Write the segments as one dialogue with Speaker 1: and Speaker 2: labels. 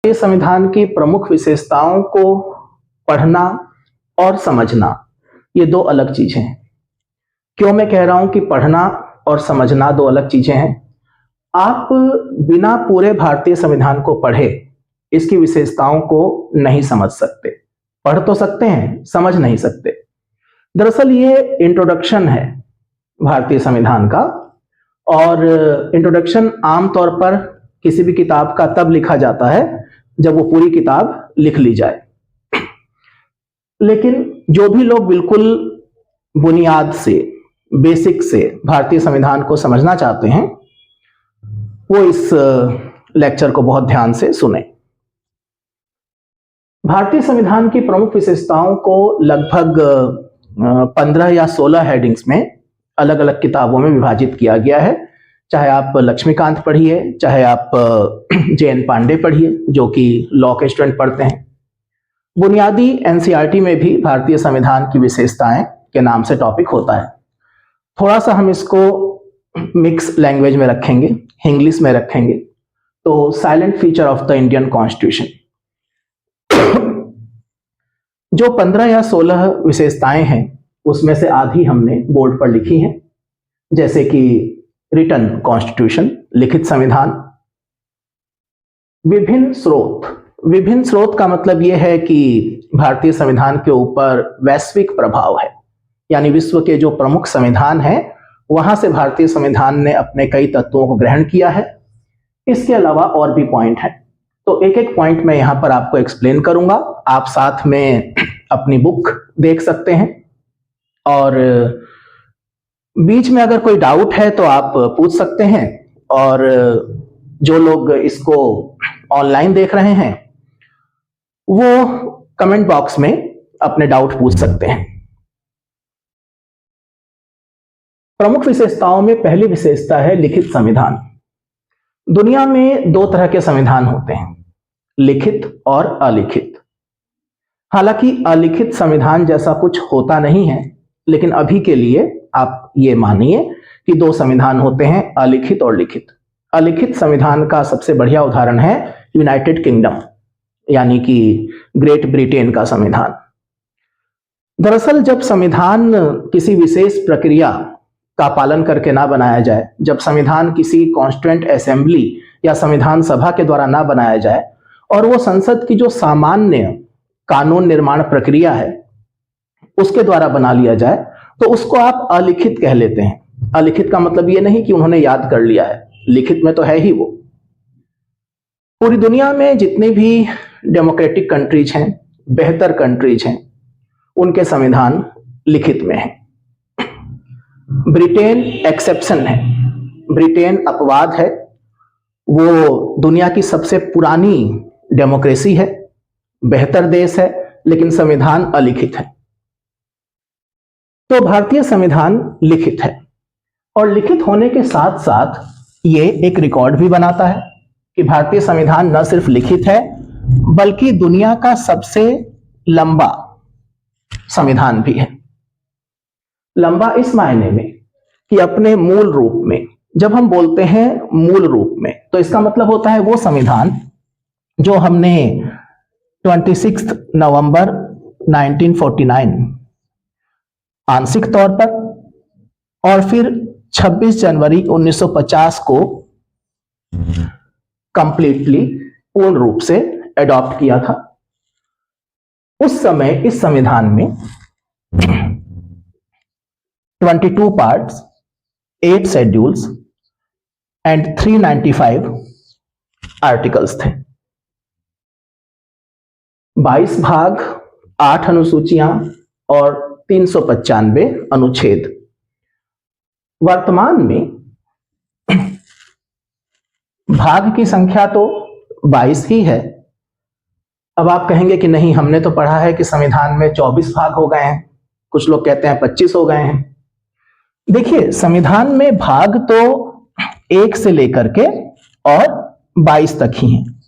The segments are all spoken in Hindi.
Speaker 1: ये संविधान की प्रमुख विशेषताओं को पढ़ना और समझना ये दो अलग चीजें हैं। क्यों मैं कह रहा हूं कि पढ़ना और समझना दो अलग चीजें हैं? आप बिना पूरे भारतीय संविधान को पढ़े इसकी विशेषताओं को नहीं समझ सकते। पढ़ तो सकते हैं, समझ नहीं सकते। दरअसल ये इंट्रोडक्शन है भारतीय संविधान का, और इंट्रोडक्शन आमतौर पर किसी भी किताब का तब लिखा जाता है जब वो पूरी किताब लिख ली जाए। लेकिन जो भी लोग बिल्कुल बुनियाद से, बेसिक से भारतीय संविधान को समझना चाहते हैं वो इस लेक्चर को बहुत ध्यान से सुने। भारतीय संविधान की प्रमुख विशेषताओं को लगभग 15 या 16 हेडिंग्स में अलग अलग किताबों में विभाजित किया गया है। चाहे आप लक्ष्मीकांत पढ़िए, चाहे आप जे.एन. पांडे पढ़िए जो कि लॉ के स्टूडेंट पढ़ते हैं। बुनियादी एनसीईआरटी में भी भारतीय संविधान की विशेषताएं के नाम से टॉपिक होता है। थोड़ा सा हम इसको मिक्स लैंग्वेज में रखेंगे, इंग्लिश में रखेंगे, तो silent feature of the Indian constitution. जो 15 या 16 विशेषताएं हैं उसमें से आधी हमने बोर्ड पर लिखी हैं, जैसे कि रिटन कॉन्स्टिट्यूशन, लिखित संविधान। विभिन्न स्रोत का मतलब यह है कि भारतीय संविधान के ऊपर वैश्विक प्रभाव है, यानी विश्व के जो प्रमुख संविधान हैं वहां से भारतीय संविधान ने अपने कई तत्वों को ग्रहण किया है। इसके अलावा और भी पॉइंट हैं, तो एक एक पॉइंट मैं यहां पर आपको एक्सप्लेन करूंगा। आप साथ में अपनी बुक देख सकते हैं, और बीच में अगर कोई डाउट है तो आप पूछ सकते हैं, और जो लोग इसको ऑनलाइन देख रहे हैं वो कमेंट बॉक्स में अपने डाउट पूछ सकते हैं। प्रमुख विशेषताओं में पहली विशेषता है लिखित संविधान। दुनिया में दो तरह के संविधान होते हैं, लिखित और अलिखित। हालांकि अलिखित संविधान जैसा कुछ होता नहीं है, लेकिन अभी के लिए आप ये मानिए कि दो संविधान होते हैं, अलिखित और लिखित। अलिखित संविधान का सबसे बढ़िया उदाहरण है यूनाइटेड किंगडम, यानी कि ग्रेट ब्रिटेन का संविधान। दरअसल जब संविधान किसी विशेष प्रक्रिया का पालन करके ना बनाया जाए, जब संविधान किसी कॉन्स्टिट्यूएंट असेंबली या संविधान सभा के द्वारा ना बनाया जाए और वो संसद की जो सामान्य कानून निर्माण प्रक्रिया है उसके द्वारा बना लिया जाए, तो उसको आप अलिखित कह लेते हैं। अलिखित का मतलब ये नहीं कि उन्होंने याद कर लिया है, लिखित में तो है ही वो। पूरी दुनिया में जितनी भी डेमोक्रेटिक कंट्रीज हैं, बेहतर कंट्रीज हैं, उनके संविधान लिखित में हैं। ब्रिटेन एक्सेप्शन है, ब्रिटेन अपवाद है। वो दुनिया की सबसे पुरानी डेमोक्रेसी है, बेहतर देश है, लेकिन संविधान अलिखित है। तो भारतीय संविधान लिखित है, और लिखित होने के साथ साथ ये एक रिकॉर्ड भी बनाता है कि भारतीय संविधान न सिर्फ लिखित है बल्कि दुनिया का सबसे लंबा संविधान भी है। लंबा इस मायने में कि अपने मूल रूप में, जब हम बोलते हैं मूल रूप में, तो इसका मतलब होता है वो संविधान जो हमने 26 नवंबर 1949 आंशिक तौर पर और फिर 26 जनवरी 1950 को कंप्लीटली, पूर्ण रूप से एडॉप्ट किया था। उस समय इस संविधान में 22 पार्ट्स, 8 शेड्यूल्स एंड 395 आर्टिकल्स थे। 22 भाग, 8 अनुसूचियां और 395 अनुच्छेद। वर्तमान में भाग की संख्या तो 22 ही है। अब आप कहेंगे कि नहीं, हमने तो पढ़ा है कि संविधान में 24 भाग हो गए हैं, कुछ लोग कहते हैं 25 हो गए हैं। देखिए, संविधान में भाग तो 1 से लेकर के और 22 तक ही हैं।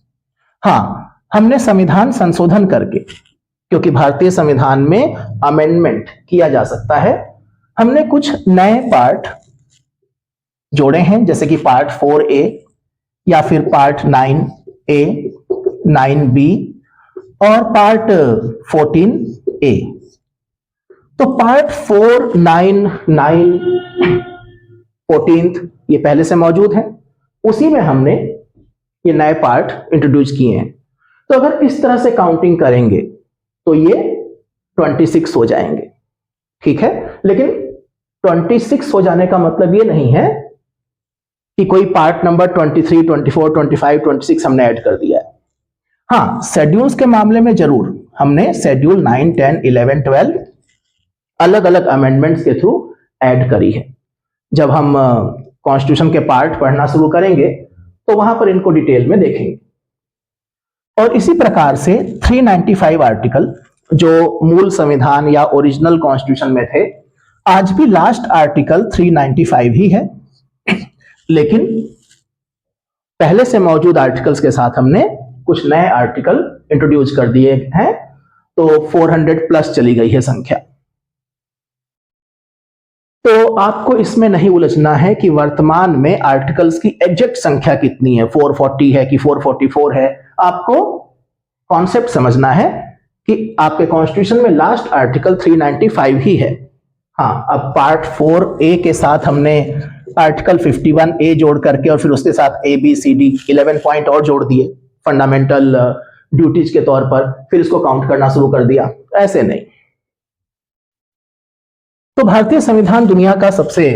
Speaker 1: हाँ, हमने संविधान संशोधन करके, क्योंकि भारतीय संविधान में अमेंडमेंट किया जा सकता है, हमने कुछ नए पार्ट जोड़े हैं, जैसे कि पार्ट 4A या फिर पार्ट 9A 9B और पार्ट 14A। तो पार्ट 4, 9, 14 ये पहले से मौजूद है, उसी में हमने ये नए पार्ट इंट्रोड्यूस किए हैं। तो अगर इस तरह से काउंटिंग करेंगे तो ये 26 हो जाएंगे, ठीक है। लेकिन 26 हो जाने का मतलब ये नहीं है कि कोई पार्ट नंबर 23, 24, 25, 26 हमने ऐड कर दिया है। हाँ, शेड्यूल्स के मामले में जरूर हमने शेड्यूल 9, 10, 11, 12 अलग अलग अमेंडमेंट्स के थ्रू ऐड करी है। जब हम कॉन्स्टिट्यूशन के पार्ट पढ़ना शुरू करेंगे तो वहां पर इनको डिटेल में देखेंगे। और इसी प्रकार से 395 आर्टिकल जो मूल संविधान या ओरिजिनल कॉन्स्टिट्यूशन में थे, आज भी लास्ट आर्टिकल 395 ही है, लेकिन पहले से मौजूद आर्टिकल्स के साथ हमने कुछ नए आर्टिकल इंट्रोड्यूस कर दिए हैं, तो 400 प्लस चली गई है संख्या। तो आपको इसमें नहीं उलझना है कि वर्तमान में आर्टिकल्स की एग्जैक्ट संख्या कितनी है, 440 है कि 444 है। आपको कॉन्सेप्ट समझना है कि आपके कॉन्स्टिट्यूशन में लास्ट आर्टिकल 395 ही है। हाँ, अब पार्ट 4A के साथ हमने आर्टिकल 51A जोड़ करके और फिर उसके साथ ABCD 11 पॉइंट और जोड़ दिए फंडामेंटल ड्यूटीज के तौर पर, फिर इसको काउंट करना शुरू कर दिया, ऐसे नहीं। तो भारतीय संविधान दुनिया का सबसे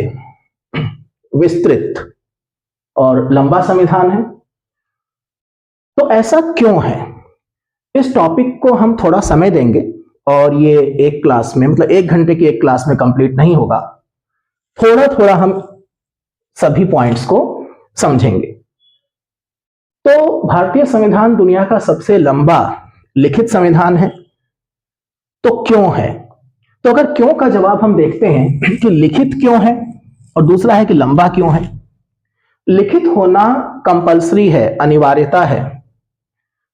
Speaker 1: विस्तृत और लंबा संविधान है। तो ऐसा क्यों है, इस टॉपिक को हम थोड़ा समय देंगे और ये एक क्लास में, मतलब 1 घंटे की एक क्लास में कंप्लीट नहीं होगा। थोड़ा थोड़ा हम सभी पॉइंट्स को समझेंगे। तो भारतीय संविधान दुनिया का सबसे लंबा लिखित संविधान है। तो क्यों है? तो अगर क्यों का जवाब हम देखते हैं कि लिखित क्यों है और दूसरा है कि लंबा क्यों है। लिखित होना कंपल्सरी है, अनिवार्यता है।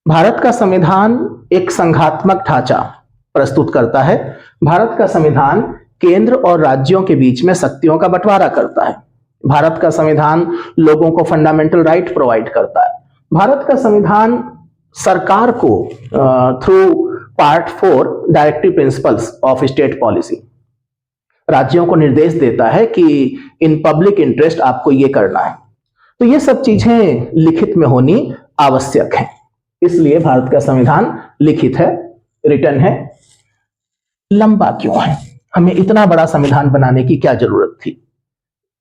Speaker 1: भारत का संविधान एक संघात्मक ढांचा प्रस्तुत करता है। भारत का संविधान केंद्र और राज्यों के बीच में शक्तियों का बंटवारा करता है। भारत का संविधान लोगों को फंडामेंटल राइट प्रोवाइड करता है। भारत का संविधान सरकार को through part 4 directive principles of state policy राज्यों को निर्देश देता है कि इन पब्लिक इंटरेस्ट आपको ये करना है। तो ये सब चीजें लिखित में होनी आवश्यक है, इसलिए भारत का संविधान लिखित है, रिटन है। लंबा क्यों है? हमें इतना बड़ा संविधान बनाने की क्या जरूरत थी?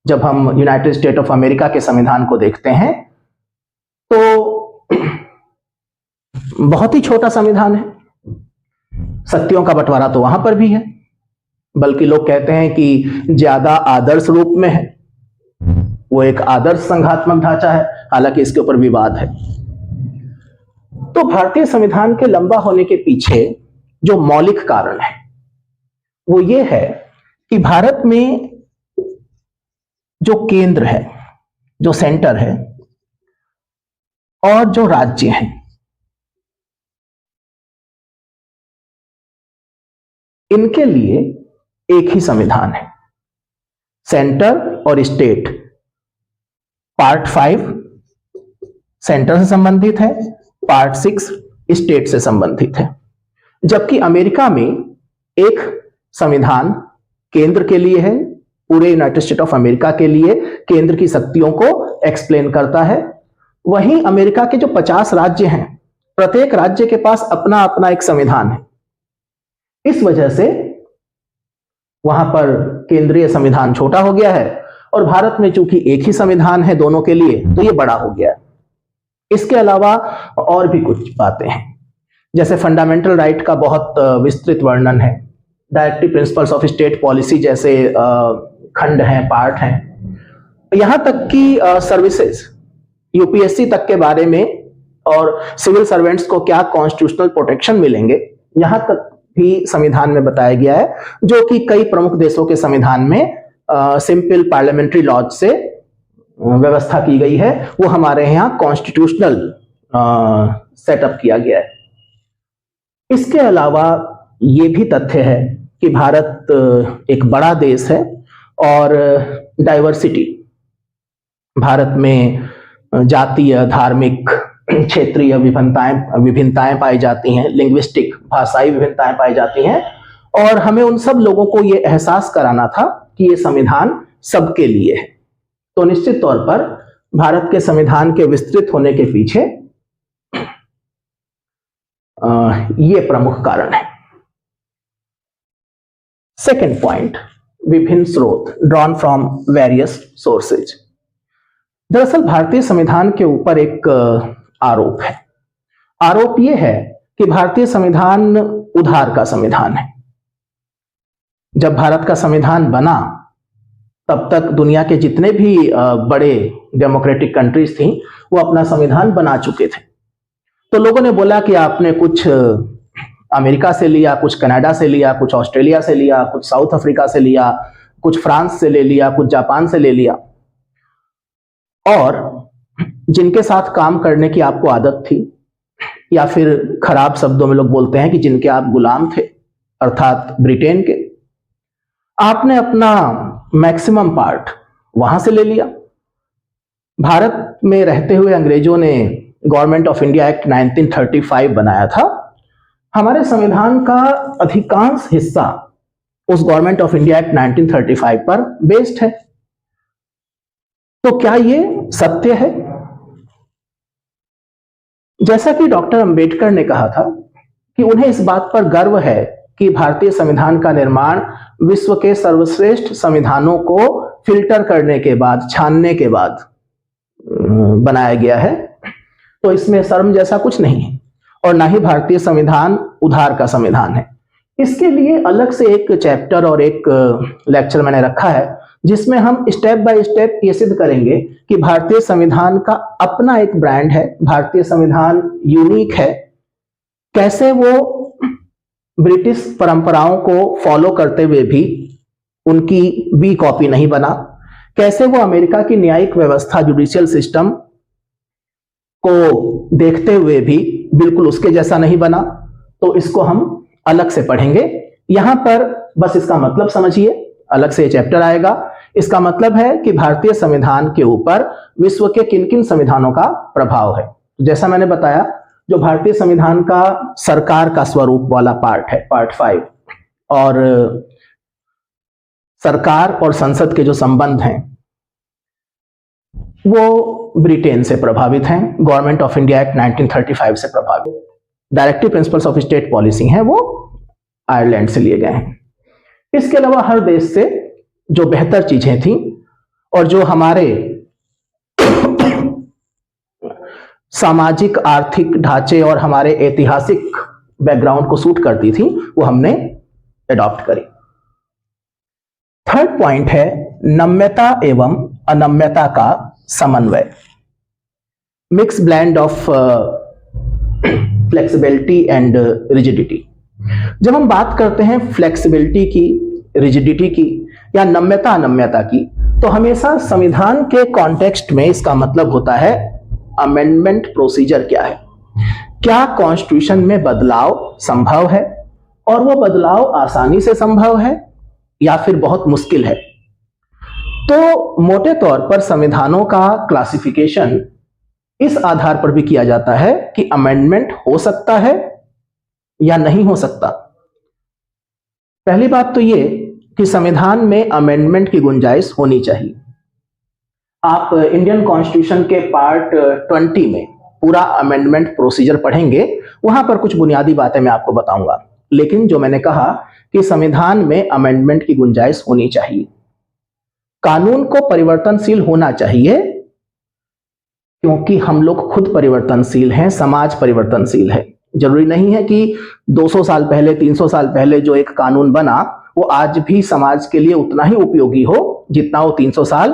Speaker 1: जब हम यूनाइटेड स्टेट ऑफ अमेरिका के संविधान को देखते हैं तो बहुत ही छोटा संविधान है। शक्तियों का बंटवारा तो वहां पर भी है, बल्कि लोग कहते हैं कि ज्यादा आदर्श रूप में है। वो एक आदर्श संघात्मक ढांचा है, हालांकि इसके ऊपर विवाद है। तो भारतीय संविधान के लंबा होने के पीछे जो मौलिक कारण है वो ये है कि भारत में जो केंद्र है, जो सेंटर है, और जो राज्य हैं, इनके लिए एक ही संविधान है। सेंटर और स्टेट, पार्ट 5 सेंटर से संबंधित है, पार्ट 6 स्टेट से संबंधित है। जबकि अमेरिका में एक संविधान केंद्र के लिए है, पूरे यूनाइटेड स्टेट ऑफ अमेरिका के लिए केंद्र की शक्तियों को एक्सप्लेन करता है। वहीं अमेरिका के जो 50 राज्य हैं, प्रत्येक राज्य के पास अपना अपना एक संविधान है। इस वजह से वहां पर केंद्रीय संविधान छोटा हो गया है और भारत में चूंकि एक ही संविधान है दोनों के लिए, तो ये बड़ा हो गया है। इसके अलावा और भी कुछ बातें हैं, जैसे फंडामेंटल राइट का बहुत विस्तृत वर्णन है, directive principles of state policy जैसे खंड हैं, पार्ट हैं, यहां तक कि सर्विसेज यूपीएससी तक के बारे में और सिविल सर्वेंट्स को क्या कॉन्स्टिट्यूशनल प्रोटेक्शन मिलेंगे, यहां तक भी संविधान में बताया गया है, जो कि कई प्रमुख देशों के संविधान में सिंपल पार्लियामेंट्री लॉज से व्यवस्था की गई है। वो हमारे यहाँ कॉन्स्टिट्यूशनल सेटअप किया गया है। इसके अलावा ये भी तथ्य है कि भारत एक बड़ा देश है और डाइवर्सिटी भारत में जातीय, धार्मिक, क्षेत्रीय विभिन्नताएं पाई जाती हैं, लिंग्विस्टिक भाषाई विभिन्नताएं पाई जाती हैं, और हमें उन सब लोगों को ये एहसास कराना था कि ये संविधान सबके लिए है। तो निश्चित तौर पर भारत के संविधान के विस्तृत होने के पीछे ये प्रमुख कारण है। सेकेंड पॉइंट, विभिन्न स्रोत, ड्रॉन फ्रॉम वेरियस सोर्सेज। दरअसल भारतीय संविधान के ऊपर एक आरोप है। आरोप यह है कि भारतीय संविधान उधार का संविधान है। जब भारत का संविधान बना तब तक दुनिया के जितने भी बड़े डेमोक्रेटिक कंट्रीज थी वो अपना संविधान बना चुके थे। तो लोगों ने बोला कि आपने कुछ अमेरिका से लिया, कुछ कनाडा से लिया, कुछ ऑस्ट्रेलिया से लिया, कुछ साउथ अफ्रीका से लिया, कुछ फ्रांस से ले लिया, कुछ जापान से ले लिया, और जिनके साथ काम करने की आपको आदत थी, या फिर खराब शब्दों में लोग बोलते हैं कि जिनके आप गुलाम थे, अर्थात ब्रिटेन के, आपने अपना मैक्सिमम पार्ट वहां से ले लिया। भारत में रहते हुए अंग्रेजों ने गवर्नमेंट ऑफ इंडिया एक्ट 1935 बनाया था। हमारे संविधान का अधिकांश हिस्सा उस गवर्नमेंट ऑफ इंडिया एक्ट 1935 पर बेस्ड है। तो क्या ये सत्य है? जैसा कि डॉक्टर अंबेडकर ने कहा था कि उन्हें इस बात पर गर्व है कि भारतीय संविधान का निर्माण विश्व के सर्वश्रेष्ठ संविधानों को फिल्टर करने के बाद, छानने के बाद बनाया गया है, तो इसमें शर्म जैसा कुछ नहीं है, और ना ही भारतीय संविधान उधार का संविधान है। इसके लिए अलग से एक चैप्टर और एक लेक्चर मैंने रखा है जिसमें हम स्टेप बाय स्टेप ये सिद्ध करेंगे कि भारतीय संविधान का अपना एक ब्रांड है, भारतीय संविधान यूनिक है, कैसे वो ब्रिटिश परंपराओं को फॉलो करते हुए भी उनकी बी कॉपी नहीं बना, कैसे वो अमेरिका की न्यायिक व्यवस्था, जुडिशियल सिस्टम को देखते हुए भी बिल्कुल उसके जैसा नहीं बना। तो इसको हम अलग से पढ़ेंगे। यहां पर बस इसका मतलब समझिए, अलग से चैप्टर आएगा। इसका मतलब है कि भारतीय संविधान के ऊपर विश्व के किन किन संविधानों का प्रभाव है। जैसा मैंने बताया, जो भारतीय संविधान का सरकार का स्वरूप वाला पार्ट है, पार्ट 5, और सरकार और संसद के जो संबंध हैं वो ब्रिटेन से प्रभावित हैं, गवर्नमेंट ऑफ इंडिया एक्ट 1935 से प्रभावित। Directive principles of state policy हैं वो आयरलैंड से लिए गए हैं। इसके अलावा हर देश से जो बेहतर चीजें थी और जो हमारे सामाजिक आर्थिक ढांचे और हमारे ऐतिहासिक बैकग्राउंड को सूट करती थी, वो हमने एडॉप्ट करी। थर्ड पॉइंट है नम्यता एवं अनम्यता का समन्वय, mix blend of flexibility and rigidity. जब हम बात करते हैं फ्लेक्सिबिलिटी की, रिजिडिटी की या नम्यता अनम्यता की, तो हमेशा संविधान के कॉन्टेक्स्ट में इसका मतलब होता है अमेंडमेंट प्रोसीजर क्या है, क्या कॉन्स्टिट्यूशन में बदलाव संभव है और वो बदलाव आसानी से संभव है या फिर बहुत मुश्किल है। तो मोटे तौर पर संविधानों का क्लासिफिकेशन इस आधार पर भी किया जाता है कि अमेंडमेंट हो सकता है या नहीं हो सकता। पहली बात तो ये कि संविधान में अमेंडमेंट की गुंजाइश होनी चाहिए। आप इंडियन कॉन्स्टिट्यूशन के पार्ट 20 में पूरा अमेंडमेंट प्रोसीजर पढ़ेंगे, वहां पर कुछ बुनियादी बातें मैं आपको बताऊंगा। लेकिन जो मैंने कहा कि संविधान में अमेंडमेंट की गुंजाइश होनी चाहिए, कानून को परिवर्तनशील होना चाहिए, क्योंकि हम लोग खुद परिवर्तनशील हैं, समाज परिवर्तनशील है। जरूरी नहीं है कि 200 साल पहले, 300 साल पहले जो एक कानून बना वो आज भी समाज के लिए उतना ही उपयोगी हो जितना वो 300 साल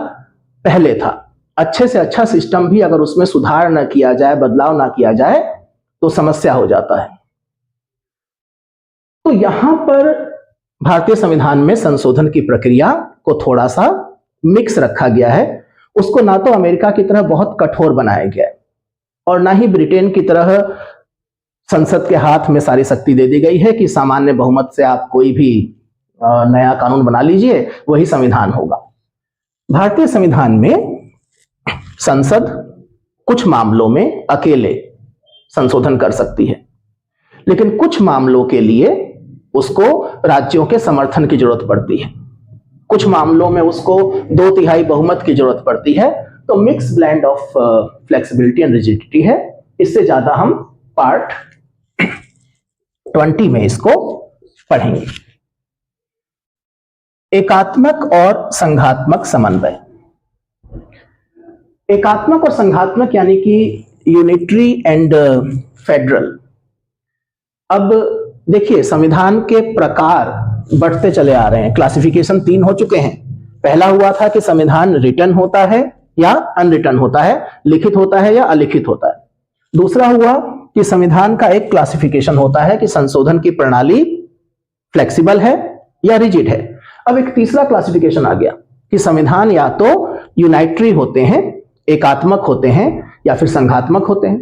Speaker 1: पहले था। अच्छे से अच्छा सिस्टम भी अगर उसमें सुधार न किया जाए, बदलाव ना किया जाए, तो समस्या हो जाता है। तो यहां पर भारतीय संविधान में संशोधन की प्रक्रिया को थोड़ा सा मिक्स रखा गया है। उसको ना तो अमेरिका की तरह बहुत कठोर बनाया गया है और ना ही ब्रिटेन की तरह संसद के हाथ में सारी शक्ति दे दी गई है कि सामान्य बहुमत से आप कोई भी नया कानून बना लीजिए, वही संविधान होगा। भारतीय संविधान में संसद कुछ मामलों में अकेले संशोधन कर सकती है, लेकिन कुछ मामलों के लिए उसको राज्यों के समर्थन की जरूरत पड़ती है, कुछ मामलों में उसको 2/3 बहुमत की जरूरत पड़ती है। तो mix blend of flexibility and rigidity है। इससे ज्यादा हम पार्ट 20 में इसको पढ़ेंगे। एकात्मक और संघात्मक समन्वय। एकात्मक और संघात्मक यानी कि यूनिटरी एंड फेडरल। अब देखिए, संविधान के प्रकार बढ़ते चले आ रहे हैं। क्लासिफिकेशन 3 हो चुके हैं। पहला हुआ था कि संविधान रिटन होता है या अनरिटन होता है, लिखित होता है या अलिखित होता है। दूसरा हुआ कि संविधान का एक क्लासिफिकेशन होता है कि संशोधन की प्रणाली फ्लेक्सिबल है या रिजिड है। अब एक तीसरा क्लासिफिकेशन आ गया कि संविधान या तो यूनाइटरी होते हैं, एकात्मक होते हैं, या फिर संघात्मक होते हैं।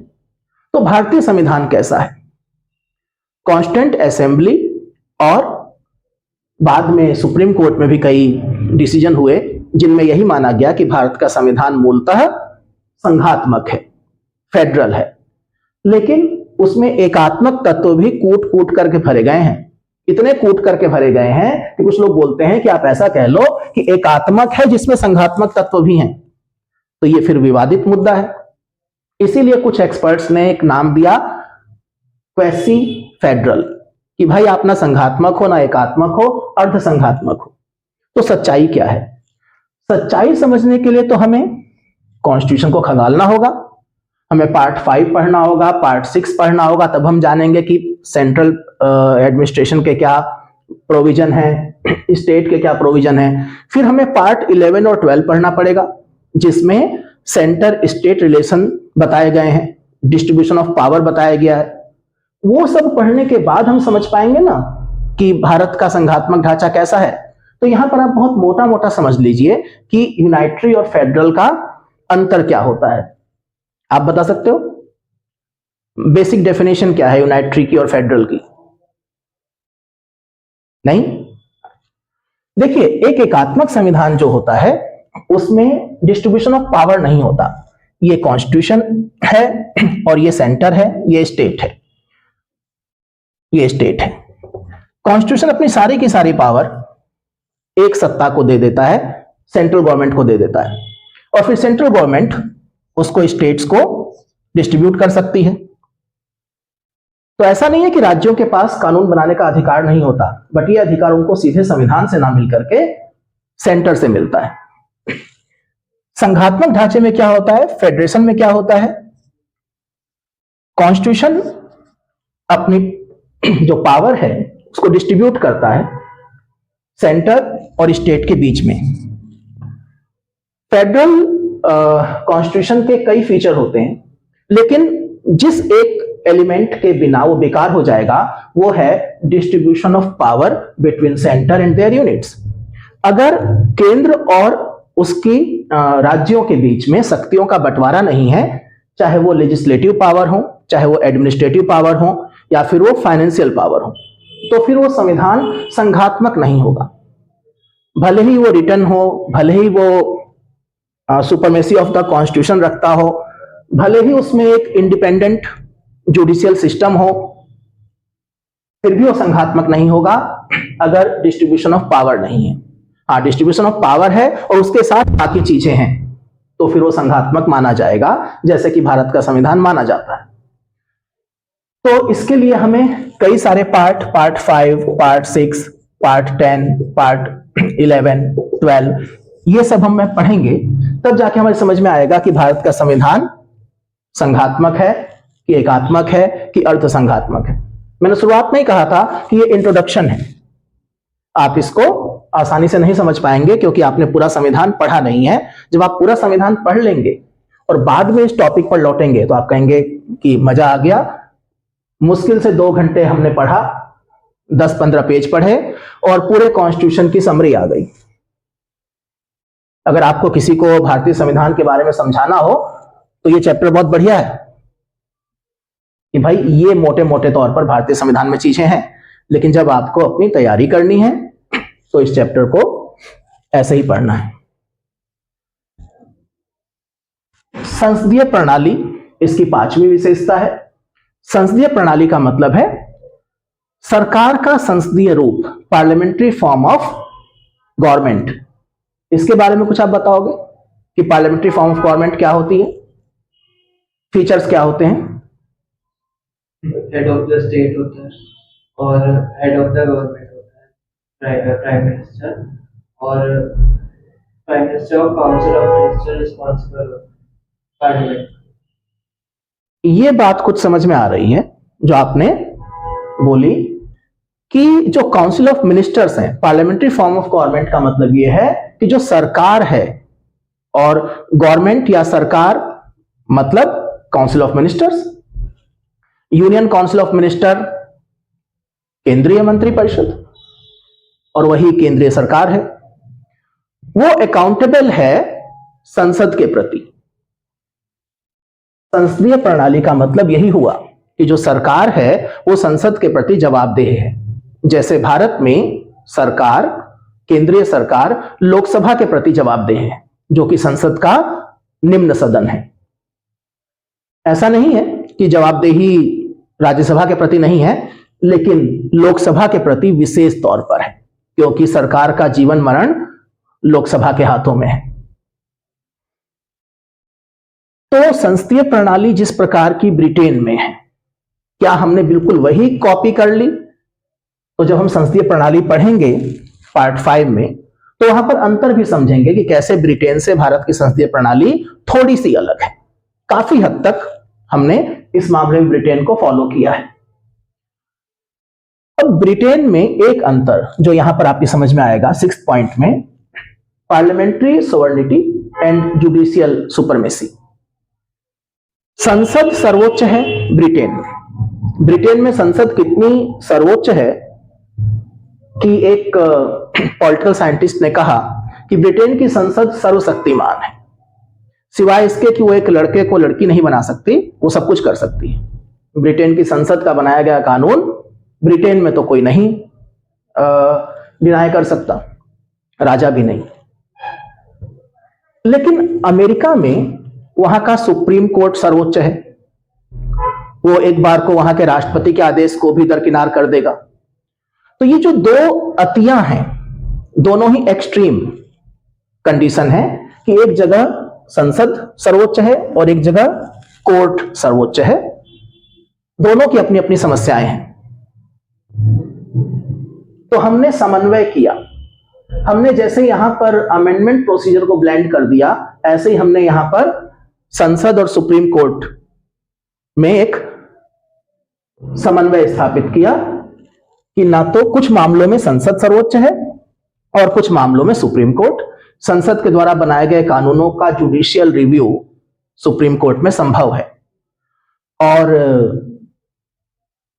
Speaker 1: तो भारतीय संविधान कैसा है? कांस्टेंट असेंबली, और बाद में सुप्रीम कोर्ट में भी कई डिसीजन हुए जिनमें यही माना गया कि भारत का संविधान मूलतः संघात्मक है, फेडरल है, लेकिन उसमें एकात्मक तत्व भी कूट कूट करके भरे गए हैं। इतने कूट करके भरे गए हैं कि कुछ लोग बोलते हैं कि आप ऐसा कह लो कि एकात्मक है जिसमें संघात्मक तत्व भी हैं। तो ये फिर विवादित मुद्दा है। इसीलिए कुछ एक्सपर्ट्स ने एक नाम दिया क्वेसी फेडरल, कि भाई आप ना संघात्मक हो ना एकात्मक हो, अर्ध संघात्मक हो। तो सच्चाई क्या है? सच्चाई समझने के लिए तो हमें कॉन्स्टिट्यूशन को खंगालना होगा, हमें पार्ट 5 पढ़ना होगा, पार्ट 6 पढ़ना होगा, तब हम जानेंगे कि सेंट्रल एडमिनिस्ट्रेशन के क्या प्रोविजन है, स्टेट के क्या प्रोविजन है। फिर हमें पार्ट 11 और 12 पढ़ना पड़ेगा, जिसमें सेंटर स्टेट रिलेशन बताए गए हैं, डिस्ट्रीब्यूशन ऑफ पावर बताया गया है। वो सब पढ़ने के बाद हम समझ पाएंगे ना कि भारत का संघात्मक ढांचा कैसा है। तो यहां पर आप बहुत मोटा मोटा समझ लीजिए कि यूनाइटरी और फेडरल का अंतर क्या होता है। आप बता सकते हो बेसिक डेफिनेशन क्या है यूनाइटरी की और फेडरल की? नहीं? देखिए, एक एकात्मक संविधान जो होता है उसमें डिस्ट्रीब्यूशन ऑफ पावर नहीं होता। ये कॉन्स्टिट्यूशन है और ये सेंटर है, ये स्टेट है, ये स्टेट है। कॉन्स्टिट्यूशन अपनी सारी की सारी पावर एक सत्ता को दे देता है, सेंट्रल गवर्नमेंट को दे देता है, और फिर सेंट्रल गवर्नमेंट उसको स्टेट्स को डिस्ट्रीब्यूट कर सकती है। तो ऐसा नहीं है कि राज्यों के पास कानून बनाने का अधिकार नहीं होता, बट ये अधिकार उनको सीधे संविधान से ना मिलकर के सेंटर से मिलता है। संघात्मक ढांचे में क्या होता है, फेडरेशन में क्या होता है, कॉन्स्टिट्यूशन अपनी जो पावर है उसको डिस्ट्रीब्यूट करता है सेंटर और स्टेट के बीच में। फेडरल कॉन्स्टिट्यूशन के कई फीचर होते हैं, लेकिन जिस एक एलिमेंट के बिना वो बेकार हो जाएगा वो है distribution of power between centre and their units. अगर केंद्र और उसकी राज्यों के बीच में शक्तियों का बंटवारा नहीं है, चाहे वो लेजिस्लेटिव पावर हो, चाहे वो एडमिनिस्ट्रेटिव पावर हो, या फिर वो फाइनेंशियल पावर हो, तो फिर वो संविधान संघात्मक नहीं होगा। भले ही वो रिटर्न हो, भले ही वो सुपरमेसी ऑफ द कॉन्स्टिट्यूशन रखता हो, भले ही उसमें एक इंडिपेंडेंट जुडिशियल सिस्टम हो, फिर भी वो संघात्मक नहीं होगा अगर डिस्ट्रीब्यूशन ऑफ पावर नहीं है। हाँ, डिस्ट्रीब्यूशन ऑफ पावर है और उसके साथ बाकी चीजें हैं, तो फिर वो संघात्मक माना जाएगा, जैसे कि भारत का संविधान माना जाता है। तो इसके लिए हमें कई सारे पार्ट 5, पार्ट 6, पार्ट 10, पार्ट 11, 12, ये सब हम पढ़ेंगे, तब जाके हमें समझ में आएगा कि भारत का संविधान संघात्मक है कि एकात्मक है कि अर्ध संघात्मक है। मैंने शुरुआत में ही कहा था कि ये इंट्रोडक्शन है, आप इसको आसानी से नहीं समझ पाएंगे क्योंकि आपने पूरा संविधान पढ़ा नहीं है। जब आप पूरा संविधान पढ़ लेंगे और बाद में इस टॉपिक पर लौटेंगे तो आप कहेंगे कि मजा आ गया, मुश्किल से 2 घंटे हमने पढ़ा, 10-15 पेज पढ़े और पूरे कॉन्स्टिट्यूशन की समरी आ गई। अगर आपको किसी को भारतीय संविधान के बारे में समझाना हो तो ये चैप्टर बहुत बढ़िया है कि भाई ये मोटे मोटे तौर पर भारतीय संविधान में चीजें हैं, लेकिन जब आपको अपनी तैयारी करनी है तो इस चैप्टर को ऐसे ही पढ़ना है। संसदीय प्रणाली इसकी पांचवी विशेषता है। संसदीय प्रणाली का मतलब है सरकार का संसदीय रूप, पार्लियामेंट्री फॉर्म ऑफ गवर्नमेंट। इसके बारे में कुछ आप बताओगे कि पार्लियामेंट्री फॉर्म ऑफ गवर्नमेंट क्या होती है, फीचर्स क्या होते हैं?
Speaker 2: हेड ऑफ द स्टेट होता है और हेड ऑफ द गवर्नमेंट होता है प्राइम मिनिस्टर, और प्राइम मिनिस्टर और council of minister responsible parliament.
Speaker 1: ये बात कुछ समझ में आ रही है जो आपने बोली कि जो काउंसिल ऑफ मिनिस्टर्स हैं, पार्लियामेंट्री फॉर्म ऑफ गवर्नमेंट का मतलब ये है कि जो सरकार है, और गवर्नमेंट या सरकार मतलब council of ministers. Union council of minister केंद्रीय मंत्रिपरिषद, और वही केंद्रीय सरकार है। वो अकाउंटेबल है संसद के प्रति। संसदीय प्रणाली का मतलब यही हुआ कि जो सरकार है वो संसद के प्रति जवाबदेह है। जैसे भारत में सरकार, केंद्रीय सरकार लोकसभा के प्रति जवाबदेह है, जो कि संसद का निम्न सदन है। ऐसा नहीं है कि जवाबदेही राज्यसभा के प्रति नहीं है, लेकिन लोकसभा के प्रति विशेष तौर पर है, क्योंकि सरकार का जीवन मरण लोकसभा के हाथों में है। तो संसदीय प्रणाली जिस प्रकार की ब्रिटेन में है, क्या हमने बिल्कुल वही कॉपी कर ली? तो जब हम संसदीय प्रणाली पढ़ेंगे पार्ट 5 में, तो वहां पर अंतर भी समझेंगे कि कैसे ब्रिटेन से भारत की संसदीय प्रणाली थोड़ी सी अलग है। काफी हद तक हमने इस मामले में ब्रिटेन को फॉलो किया है। अब ब्रिटेन में एक अंतर जो यहां पर आपकी समझ में आएगा 6th पॉइंट में, parliamentary sovereignty and judicial supremacy. संसद सर्वोच्च है ब्रिटेन में। ब्रिटेन में संसद कितनी सर्वोच्च है कि एक पॉलिटिकल साइंटिस्ट ने कहा कि ब्रिटेन की संसद सर्वशक्तिमान है, सिवाय इसके कि वो एक लड़के को लड़की नहीं बना सकती, वो सब कुछ कर सकती है। ब्रिटेन की संसद का बनाया गया कानून ब्रिटेन में तो कोई नहीं डिनाई कर सकता, राजा भी नहीं। लेकिन अमेरिका में वहां का सुप्रीम कोर्ट सर्वोच्च है। वो एक बार को वहां के राष्ट्रपति के आदेश को भी दरकिनार कर देगा। तो ये जो दो अतियां हैं, दोनों ही एक्सट्रीम कंडीशन है कि एक जगह संसद सर्वोच्च है और एक जगह कोर्ट सर्वोच्च है। दोनों की अपनी अपनी समस्याएं हैं। तो हमने समन्वय किया। हमने जैसे यहां पर अमेंडमेंट प्रोसीजर को ब्लेंड कर दिया, ऐसे ही हमने यहां पर संसद और सुप्रीम कोर्ट में एक समन्वय स्थापित किया कि ना तो कुछ मामलों में संसद सर्वोच्च है और कुछ मामलों में सुप्रीम कोर्ट। संसद के द्वारा बनाए गए कानूनों का जुडिशियल रिव्यू सुप्रीम कोर्ट में संभव है, और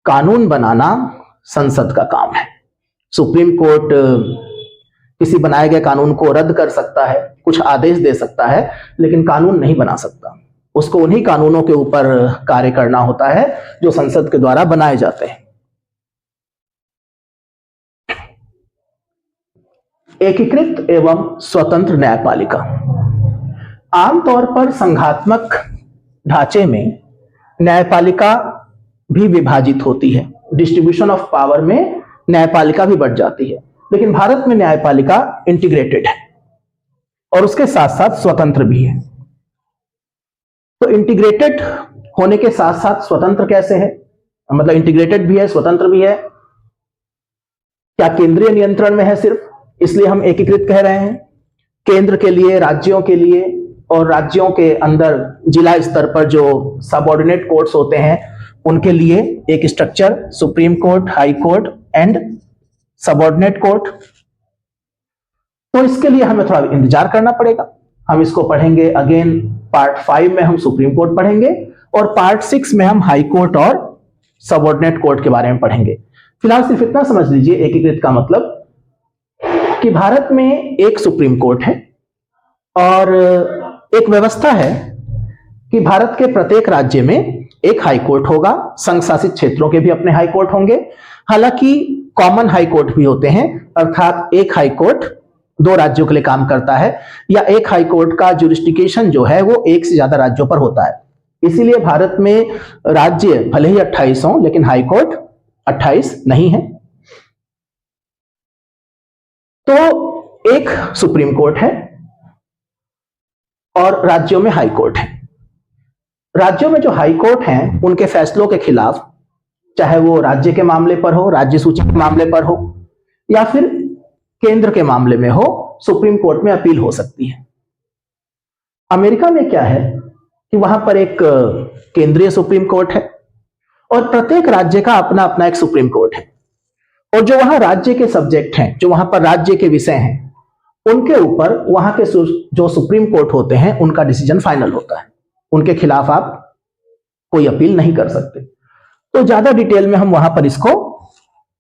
Speaker 1: कानून बनाना संसद का काम है। सुप्रीम कोर्ट किसी बनाए गए कानून को रद्द कर सकता है, कुछ आदेश दे सकता है, लेकिन कानून नहीं बना सकता। उसको उन्हीं कानूनों के ऊपर कार्य करना होता है जो संसद के द्वारा बनाए जाते हैं। एकीकृत एवं स्वतंत्र न्यायपालिका। आमतौर पर संघात्मक ढांचे में न्यायपालिका भी विभाजित होती है, डिस्ट्रीब्यूशन ऑफ पावर में न्यायपालिका भी बढ़ जाती है। लेकिन भारत में न्यायपालिका इंटीग्रेटेड है और उसके साथ साथ स्वतंत्र भी है। तो इंटीग्रेटेड होने के साथ साथ स्वतंत्र कैसे है? मतलब इंटीग्रेटेड भी है, स्वतंत्र भी है। क्या केंद्रीय नियंत्रण में है सिर्फ, इसलिए हम एकीकृत कह रहे हैं? केंद्र के लिए, राज्यों के लिए, और राज्यों के अंदर जिला स्तर पर जो सबऑर्डिनेट कोर्ट्स होते हैं उनके लिए एक structure, supreme court, high court and subordinate court. तो इसके लिए हमें थोड़ा इंतजार करना पड़ेगा। हम इसको पढ़ेंगे अगेन। पार्ट 5 में हम सुप्रीम कोर्ट पढ़ेंगे और पार्ट 6 में हम हाई कोर्ट और सबऑर्डिनेट कोर्ट के बारे में पढ़ेंगे। फिलहाल सिर्फ इतना समझ लीजिए एकीकृत का मतलब कि भारत में एक सुप्रीम कोर्ट है और एक व्यवस्था है कि भारत के प्रत्येक राज्य में एक हाई कोर्ट होगा। संघ शासित क्षेत्रों के भी अपने हाई कोर्ट होंगे। हालांकि कॉमन हाई कोर्ट भी होते हैं, अर्थात एक हाई कोर्ट दो राज्यों के लिए काम करता है, या एक हाई कोर्ट का जुरिस्डिक्शन जो है वो एक से ज्यादा राज्यों पर होता है। इसीलिए भारत में राज्य भले ही 28 हों, लेकिन हाई कोर्ट 28 नहीं है। तो एक सुप्रीम कोर्ट है और राज्यों में हाई कोर्ट है। राज्यों में जो हाई कोर्ट हैं उनके फैसलों के खिलाफ, चाहे वो राज्य के मामले पर हो, राज्य सूची के मामले पर हो, या फिर केंद्र के मामले में हो, सुप्रीम कोर्ट में अपील हो सकती है। अमेरिका में क्या है कि वहां पर एक केंद्रीय सुप्रीम कोर्ट है और प्रत्येक राज्य का अपना अपना एक सुप्रीम कोर्ट है, और जो वहां राज्य के सब्जेक्ट हैं, जो वहां पर राज्य के विषय हैं, उनके ऊपर वहां के जो सुप्रीम कोर्ट होते हैं उनका डिसीजन फाइनल होता है। उनके खिलाफ आप कोई अपील नहीं कर सकते। तो ज्यादा डिटेल में हम वहां पर इसको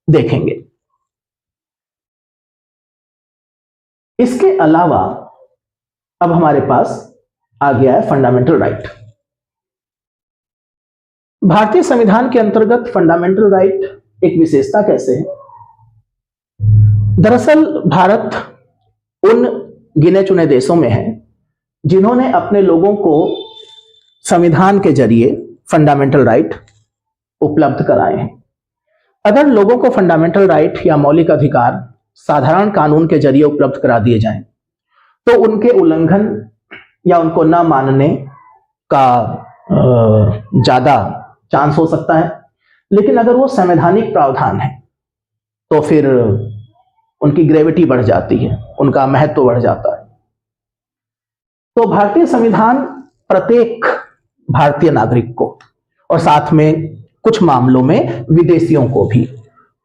Speaker 1: देखेंगे। इसके अलावा अब हमारे पास आ गया है फंडामेंटल राइट। भारतीय संविधान के अंतर्गत फंडामेंटल राइट एक विशेषता कैसे है? दरअसल भारत उन गिने चुने देशों में है जिन्होंने अपने लोगों को संविधान के जरिए फंडामेंटल राइट उपलब्ध कराए हैं। अगर लोगों को फंडामेंटल राइट या मौलिक अधिकार साधारण कानून के जरिए उपलब्ध करा दिए जाएं, तो उनके उल्लंघन या उनको न मानने का ज्यादा चांस हो सकता है। लेकिन अगर वो संवैधानिक प्रावधान है तो फिर उनकी ग्रेविटी बढ़ जाती है, उनका महत्व बढ़ जाता है। तो भारतीय संविधान प्रत्येक भारतीय नागरिक को और साथ में कुछ मामलों में विदेशियों को भी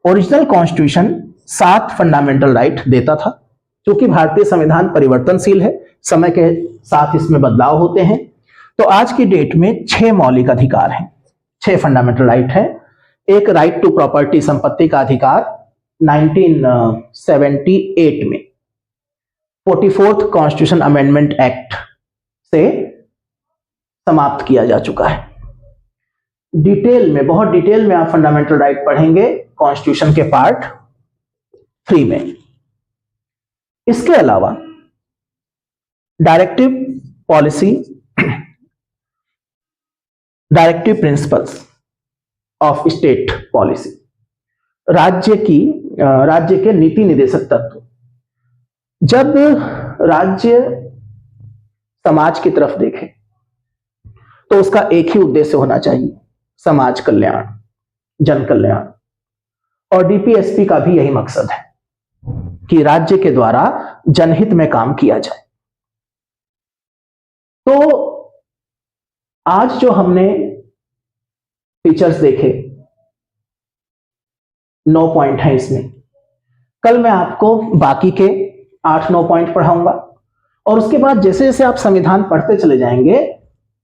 Speaker 1: ओरिजिनल कॉन्स्टिट्यूशन 7 फंडामेंटल राइट देता था। क्योंकि भारतीय संविधान परिवर्तनशील है, समय के साथ इसमें बदलाव होते हैं, तो आज की डेट में 6 मौलिक अधिकार हैं, 6 फंडामेंटल राइट है। एक राइट टू प्रॉपर्टी, संपत्ति का अधिकार 1978 में 44th कॉन्स्टिट्यूशन अमेंडमेंट एक्ट से समाप्त किया जा चुका है। डिटेल में, बहुत डिटेल में आप फंडामेंटल राइट पढ़ेंगे कॉन्स्टिट्यूशन के पार्ट 3 में। इसके अलावा directive policy, directive principles of state policy, राज्य के नीति निदेशक तत्व। जब राज्य समाज की तरफ देखे तो उसका एक ही उद्देश्य होना चाहिए, समाज कल्याण, जन कल्याण। और डीपीएसपी का भी यही मकसद है कि राज्य के द्वारा जनहित में काम किया जाए। तो आज जो हमने फीचर्स देखे, 9 पॉइंट हैं इसमें। कल मैं आपको बाकी के 8-9 पॉइंट पढ़ाऊंगा, और उसके बाद जैसे जैसे आप संविधान पढ़ते चले जाएंगे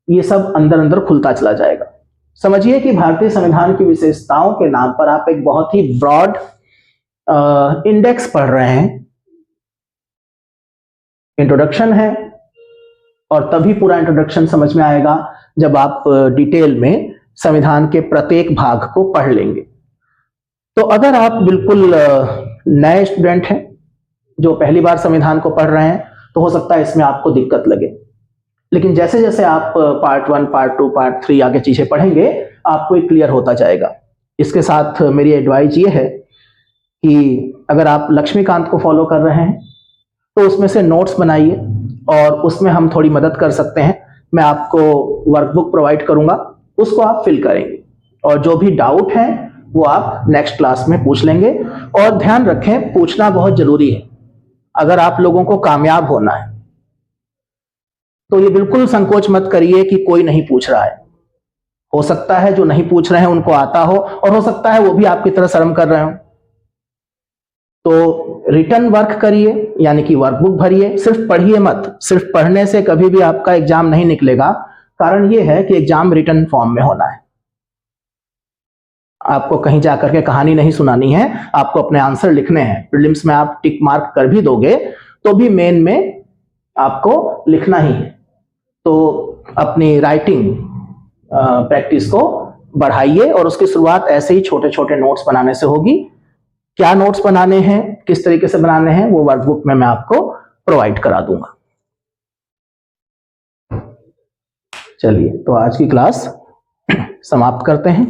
Speaker 1: ये सब अंदर अंदर खुलता चला जाएगा। समझिए कि भारतीय संविधान की विशेषताओं के नाम पर आप एक बहुत ही ब्रॉड इंडेक्स पढ़ रहे हैं। इंट्रोडक्शन है, और तभी पूरा इंट्रोडक्शन समझ में आएगा जब आप डिटेल में संविधान के प्रत्येक भाग को पढ़ लेंगे। तो अगर आप बिल्कुल नए स्टूडेंट हैं जो पहली बार संविधान को पढ़ रहे हैं, तो हो सकता है इसमें आपको दिक्कत लगे। लेकिन जैसे जैसे आप पार्ट 1, पार्ट 2, पार्ट 3 आगे चीजें पढ़ेंगे, आपको एक क्लियर होता जाएगा। इसके साथ मेरी एडवाइस ये है कि अगर आप लक्ष्मीकांत को फॉलो कर रहे हैं तो उसमें से नोट्स बनाइए, और उसमें हम थोड़ी मदद कर सकते हैं। मैं आपको वर्कबुक प्रोवाइड करूंगा, उसको आप फिल करेंगे, और जो भी डाउट है वो आप नेक्स्ट क्लास में पूछ लेंगे। और ध्यान रखें, पूछना बहुत जरूरी है। अगर आप लोगों को कामयाब होना है तो ये बिल्कुल संकोच मत करिए कि कोई नहीं पूछ रहा है। हो सकता है जो नहीं पूछ रहे हैं उनको आता हो, और हो सकता है वो भी आपकी तरह शर्म कर रहे हो। तो रिटर्न वर्क करिए, यानी कि वर्कबुक भरिए, सिर्फ पढ़िए मत। सिर्फ पढ़ने से कभी भी आपका एग्जाम नहीं निकलेगा। कारण ये है कि एग्जाम रिटर्न फॉर्म में होना है। आपको कहीं जाकर के कहानी नहीं सुनानी है, आपको अपने आंसर लिखने हैं। प्रीलिम्स में आप टिक मार्क कर भी दोगे तो भी मेन में आपको लिखना ही है। तो अपनी राइटिंग प्रैक्टिस को बढ़ाइए, और उसकी शुरुआत ऐसे ही छोटे छोटे नोट्स बनाने से होगी। क्या नोट्स बनाने हैं, किस तरीके से बनाने हैं, वो वर्कबुक में मैं आपको प्रोवाइड करा दूंगा। चलिए, तो आज की क्लास समाप्त करते हैं।